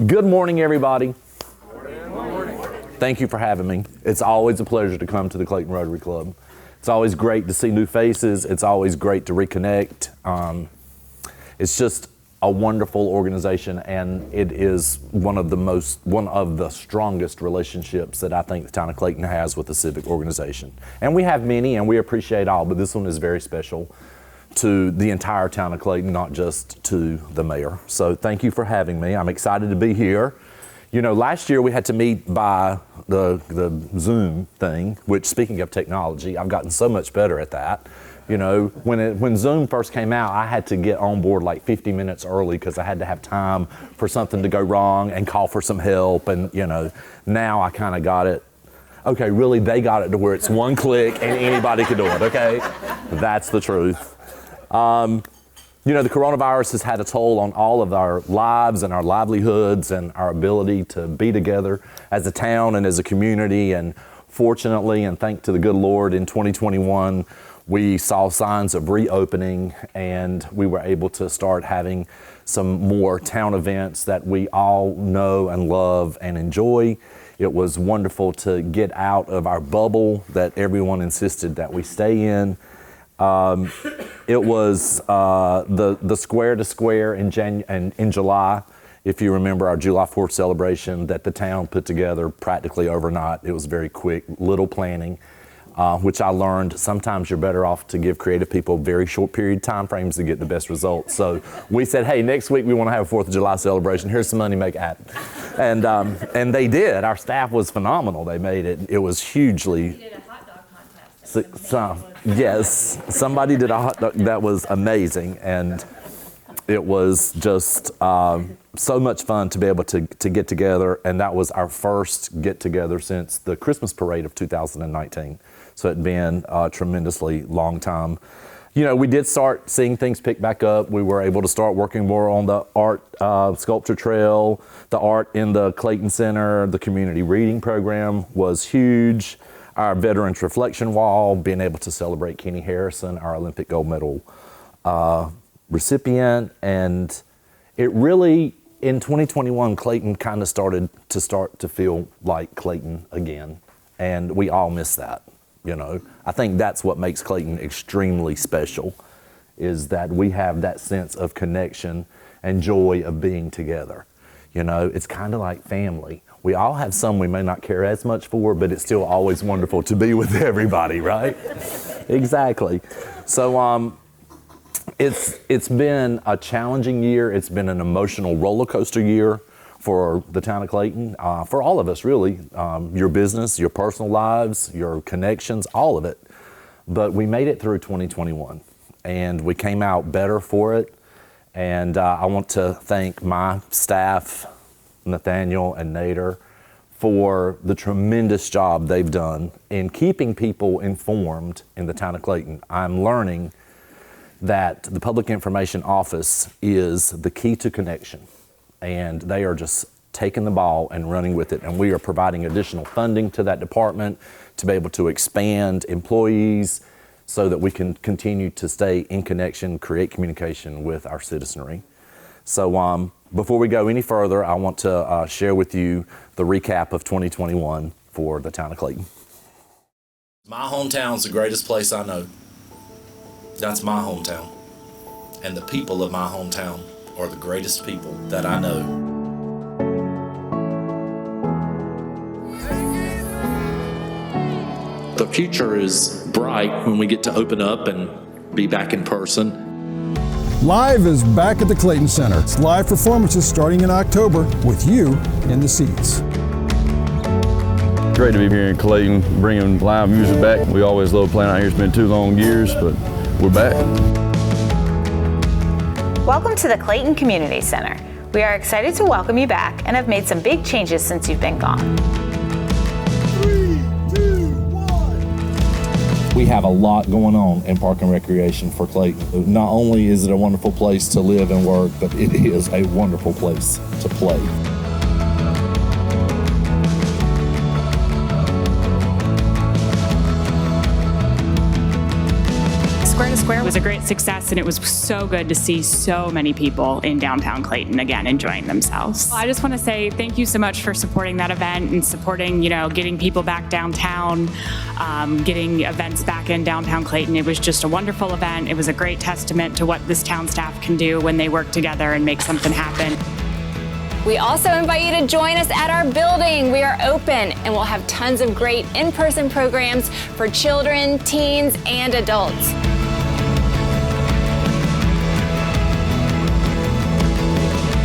Good morning, everybody. Thank you for having me. It's always a pleasure to come to the Clayton Rotary Club. It's always great to see new faces. It's always great to reconnect. It's just a wonderful organization, and it is one of the strongest relationships that I think the town of Clayton has with the civic organization. And we have many, and we appreciate all, but this one is very special to the entire town of Clayton, not just to the mayor. So thank you for having me. I'm excited to be here. You know, last year we had to meet by the Zoom thing, which, speaking of technology, I've gotten so much better at that. You know, when Zoom first came out, I had to get on board like 50 minutes early because I had to have time for something to go wrong and call for some help. And, you know, now I kind of got it. Okay, really, they got it to where it's one click and anybody can do it, okay? That's the truth. You know, the coronavirus has had a toll on all of our lives and our livelihoods and our ability to be together as a town and as a community. And fortunately, and thanks to the good Lord, in 2021, we saw signs of reopening, and we were able to start having some more town events that we all know and love and enjoy. It was wonderful to get out of our bubble that everyone insisted that we stay in. It was the Square to Square in July. If you remember our July 4th celebration that the town put together practically overnight. It was very quick, little planning, which I learned sometimes you're better off to give creative people very short period time frames to get the best results. So we said, hey, next week we want to have a 4th of July celebration. Here's some money, make it happen. And they did. Our staff was phenomenal. They made it. It was hugely. Yes, somebody did a hot dog that was amazing, and it was just so much fun to be able to get together, and that was our first get together since the Christmas parade of 2019. So it'd been a tremendously long time. You know, we did start seeing things pick back up. We were able to start working more on the art sculpture trail, the art in the Clayton Center. The community reading program was huge. Our Veterans Reflection Wall, being able to celebrate Kenny Harrison, our Olympic gold medal recipient. And it really, in 2021, Clayton kind of started to feel like Clayton again. And we all miss that, you know. I think that's what makes Clayton extremely special, is that we have that sense of connection and joy of being together. You know, it's kind of like family. We all have some we may not care as much for, but it's still always wonderful to be with everybody, right? Exactly. So it's been a challenging year. It's been an emotional roller coaster year for the town of Clayton, for all of us really, your business, your personal lives, your connections, all of it. But we made it through 2021, and we came out better for it. And I want to thank my staff, Nathaniel and Nader, for the tremendous job they've done in keeping people informed in the town of Clayton. I'm learning that the Public Information Office is the key to connection, and they are just taking the ball and running with it. And we are providing additional funding to that department to be able to expand employees so that we can continue to stay in connection, create communication with our citizenry. So before we go any further, I want to share with you the recap of 2021 for the town of Clayton. My hometown's the greatest place I know. That's my hometown. And the people of my hometown are the greatest people that I know. The future is bright when we get to open up and be back in person. Live is back at the Clayton Center. It's live performances starting in October with you in the seats. Great to be here in Clayton, bringing live music back. We always love playing out here. It's been 2 long years, but we're back. Welcome to the Clayton Community Center. We are excited to welcome you back and have made some big changes since you've been gone. We have a lot going on in Park and Recreation for Clayton. Not only is it a wonderful place to live and work, but it is a wonderful place to play. Square to Square was a great success, and it was so good to see so many people in downtown Clayton again enjoying themselves. I just want to say thank you so much for supporting that event and supporting, getting people back downtown, getting events back in downtown Clayton. It was just a wonderful event. It was a great testament to what this town staff can do when they work together and make something happen. We also invite you to join us at our building. We are open and we'll have tons of great in-person programs for children, teens, and adults.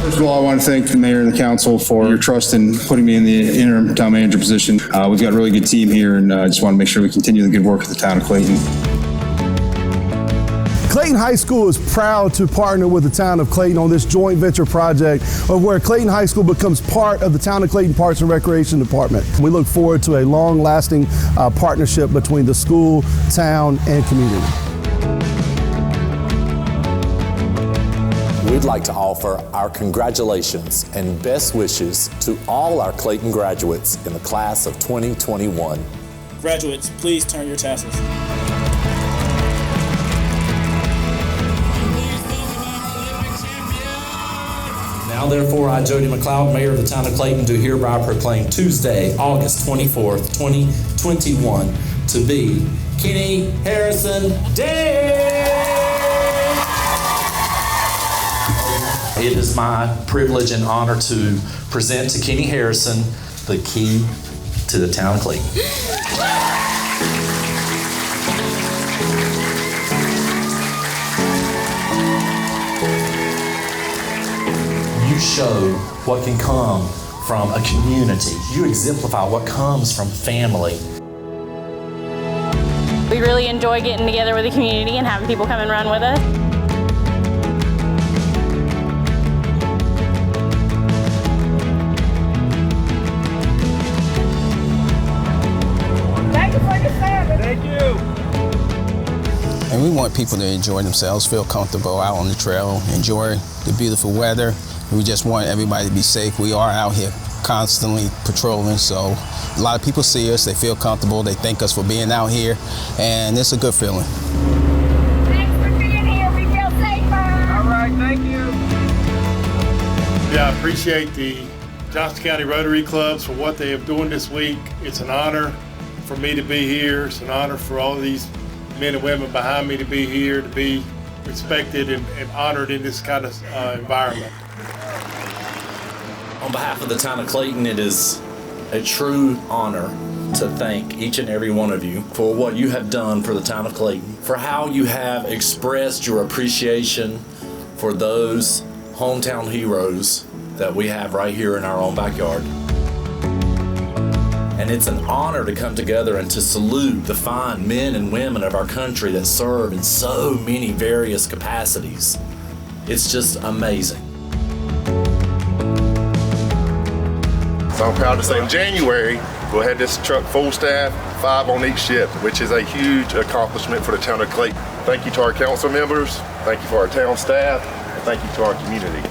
First of all, I want to thank the mayor and the council for your trust in putting me in the interim town manager position. We've got a really good team here, and I just want to make sure we continue the good work of the town of Clayton. Clayton High School is proud to partner with the town of Clayton on this joint venture project of where Clayton High School becomes part of the town of Clayton Parks and Recreation Department. We look forward to a long-lasting partnership between the school, town, and community. We'd like to offer our congratulations and best wishes to all our Clayton graduates in the class of 2021. Graduates, please turn your tassels. Now therefore, I, Jody McLeod, Mayor of the Town of Clayton, do hereby proclaim Tuesday, August 24th, 2021 to be Kenny Harrison Day! It is my privilege and honor to present to Kenny Harrison the key to the Town of Clayton. You show what can come from a community. You exemplify what comes from family. We really enjoy getting together with the community and having people come and run with us. Thank you for your service. Thank you. And we want people to enjoy themselves, feel comfortable out on the trail, enjoy the beautiful weather. We just want everybody to be safe. We are out here constantly patrolling, so a lot of people see us, they feel comfortable, they thank us for being out here, and it's a good feeling. Thanks for being here. We feel safer. All right, thank you. Yeah, I appreciate the Johnston County Rotary Clubs for what they have doing this week. It's an honor for me to be here. It's an honor for all of these men and women behind me to be here, to be respected and honored in this kind of environment. On behalf of the town of Clayton, it is a true honor to thank each and every one of you for what you have done for the town of Clayton, for how you have expressed your appreciation for those hometown heroes that we have right here in our own backyard. And it's an honor to come together and to salute the fine men and women of our country that serve in so many various capacities. It's just amazing. So I'm proud to say in January, we'll have this truck full staff, 5 on each shift, which is a huge accomplishment for the town of Clayton. Thank you to our council members, thank you for our town staff, and thank you to our community.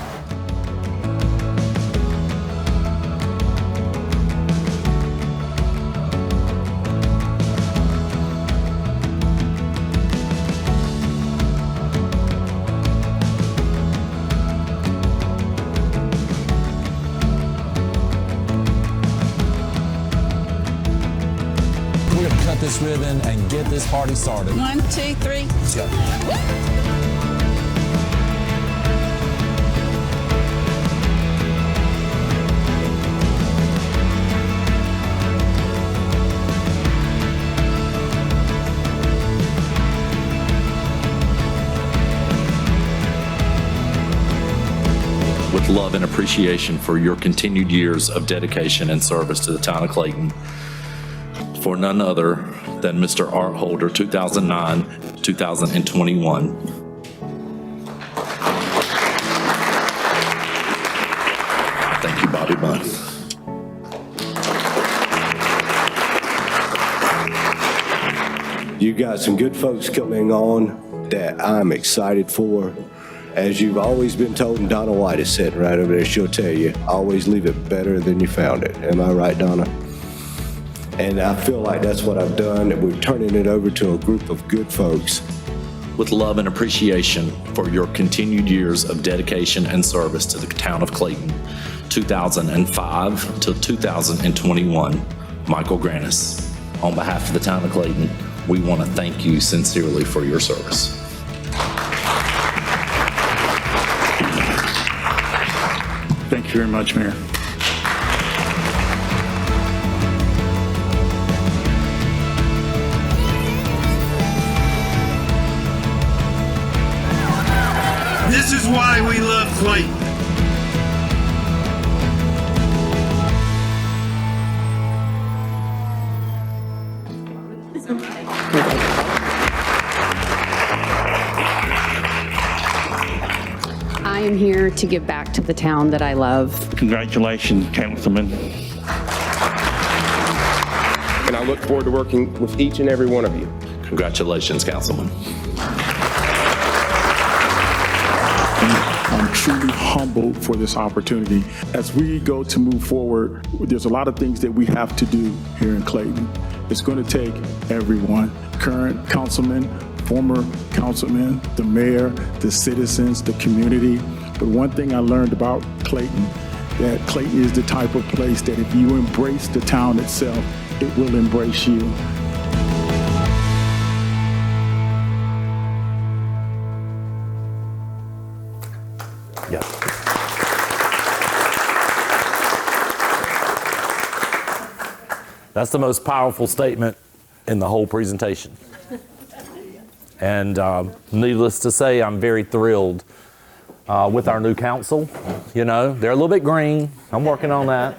This ribbon and get this party started. 1, 2, 3. Let's go. With love and appreciation for your continued years of dedication and service to the town of Clayton, for none other than Mr. Art Holder, 2009-2021. Thank you, Bobby Bunn. You got some good folks coming on that I'm excited for. As you've always been told, and Donna White is sitting right over there, she'll tell you, always leave it better than you found it. Am I right, Donna? And I feel like that's what I've done, and we're turning it over to a group of good folks with love and appreciation for your continued years of dedication and service to the town of Clayton, 2005 to 2021, Michael Granis. On behalf of the town of Clayton, we want to thank you sincerely for your service. Thank you very much, Mayor. This is why we love Clayton. I am here to give back to the town that I love. Congratulations, Councilman. And I look forward to working with each and every one of you. Congratulations, Councilman. I'm truly humbled for this opportunity. As we go to move forward, there's a lot of things that we have to do here in Clayton. It's going to take everyone, current councilman, former councilman, the mayor, the citizens, the community. But one thing I learned about Clayton, that Clayton is the type of place that if you embrace the town itself, it will embrace you. Yeah. That's the most powerful statement in the whole presentation. And needless to say, I'm very thrilled with our new council. You know, they're a little bit green. I'm working on that.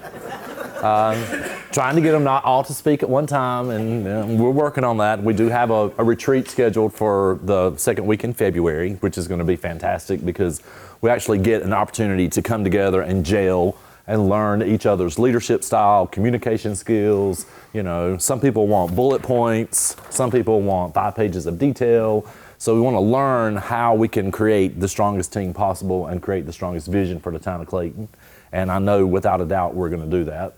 Trying to get them not all to speak at one time, and we're working on that. We do have a retreat scheduled for the second week in February, which is going to be fantastic because we actually get an opportunity to come together and gel and learn each other's leadership style, communication skills. You know, some people want bullet points, some people want 5 pages of detail. So we want to learn how we can create the strongest team possible and create the strongest vision for the town of Clayton. And I know without a doubt we're going to do that.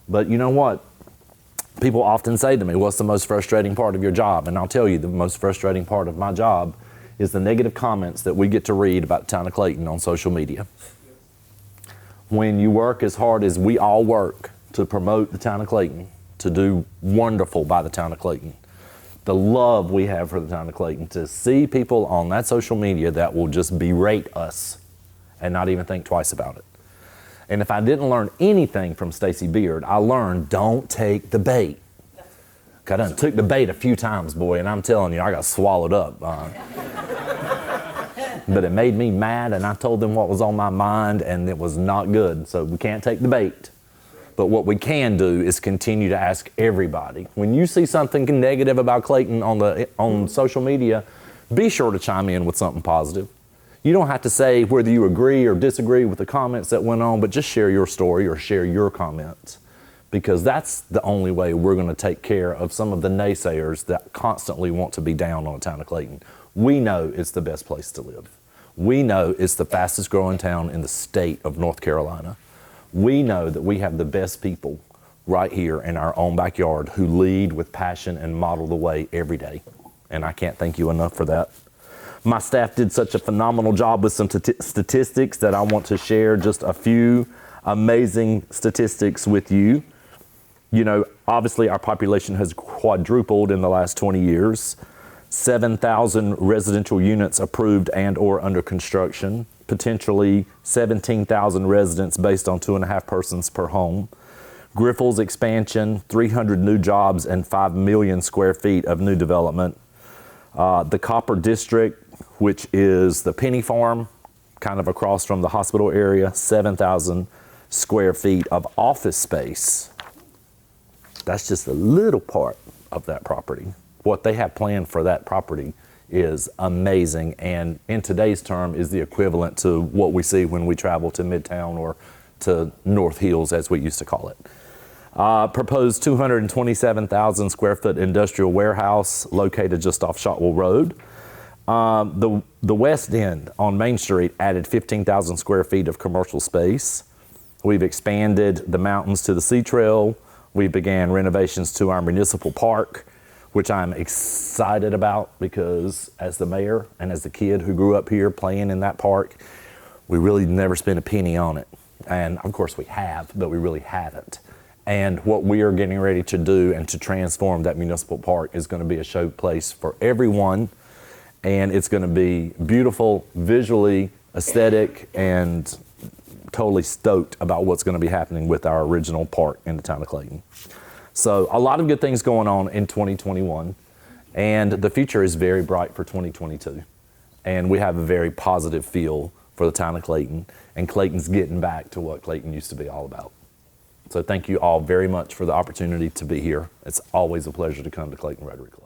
But you know what? People often say to me, what's the most frustrating part of your job? And I'll tell you, the most frustrating part of my job is the negative comments that we get to read about the town of Clayton on social media. When you work as hard as we all work to promote the town of Clayton, to do wonderful by the town of Clayton, the love we have for the town of Clayton, to see people on that social media that will just berate us and not even think twice about it. And if I didn't learn anything from Stacey Beard, I learned don't take the bait. I done took the bait a few times, boy, and I'm telling you, I got swallowed up. But it made me mad, and I told them what was on my mind, and it was not good. So we can't take the bait. But what we can do is continue to ask everybody. When you see something negative about Clayton on social media, be sure to chime in with something positive. You don't have to say whether you agree or disagree with the comments that went on, but just share your story or share your comments, because that's the only way we're going to take care of some of the naysayers that constantly want to be down on the town of Clayton. We know it's the best place to live. We know it's the fastest growing town in the state of North Carolina. We know that we have the best people right here in our own backyard who lead with passion and model the way every day. And I can't thank you enough for that. My staff did such a phenomenal job with some statistics that I want to share just a few amazing statistics with you. You know, obviously our population has quadrupled in the last 20 years. 7,000 residential units approved and or under construction. Potentially 17,000 residents based on 2.5 persons per home. Griffles expansion, 300 new jobs and 5 million square feet of new development. The Copper District, which is the Penny Farm, kind of across from the hospital area, 7,000 square feet of office space. That's just a little part of that property. What they have planned for that property is amazing, and in today's term is the equivalent to what we see when we travel to Midtown or to North Hills, as we used to call it. Proposed 227,000 square foot industrial warehouse located just off Shotwell Road. The West End on Main Street added 15,000 square feet of commercial space. We've expanded the mountains to the Sea Trail. We began renovations to our Municipal Park. which I'm excited about because as the mayor and as the kid who grew up here playing in that park, we really never spent a penny on it. And of course we have, but we really haven't. And what we are getting ready to do and to transform that municipal park is going to be a showplace for everyone. And it's going to be beautiful, visually, aesthetic, and totally stoked about what's going to be happening with our original park in the town of Clayton. So a lot of good things going on in 2021, and the future is very bright for 2022. And we have a very positive feel for the town of Clayton, and Clayton's getting back to what Clayton used to be all about. So thank you all very much for the opportunity to be here. It's always a pleasure to come to Clayton Rotary Club.